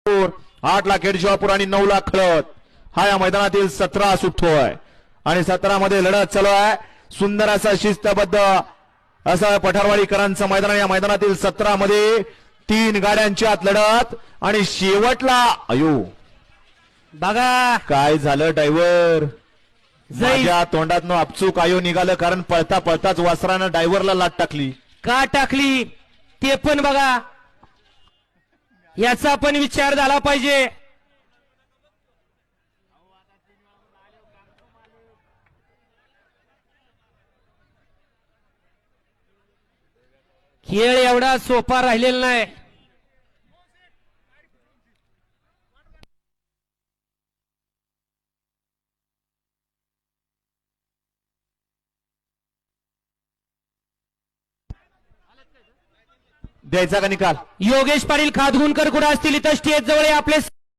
8 लाख केडशिवापूर आणि 9 लाख खळत हा या मैदानातील 17 सुटतोय आणि 17 मध्ये लढत चालू आहे. सुंदर असा शिस्तबद्ध असा पठारवाडीकरांचं मैदान. या मैदानातील 17 मध्ये 3 गाड्यांची आत लढत आणि शेवटला अयो बघा काय झालं ड्रायव्हर. जय माझ्या तोंडातनं अपचूक आयो निघालं कारण पळता पळताच वासरानं ड्रायव्हरला लाट टाकली. का टाकली ते पण बघा, याचा पण विचार झाला पाहिजे. खेळ एवढा सोपा राहिलेला नाही. द्यायचा का निकाल. योगेश पाटील खातगुणकर कुठे असतील इथं स्टेज जवळ आपले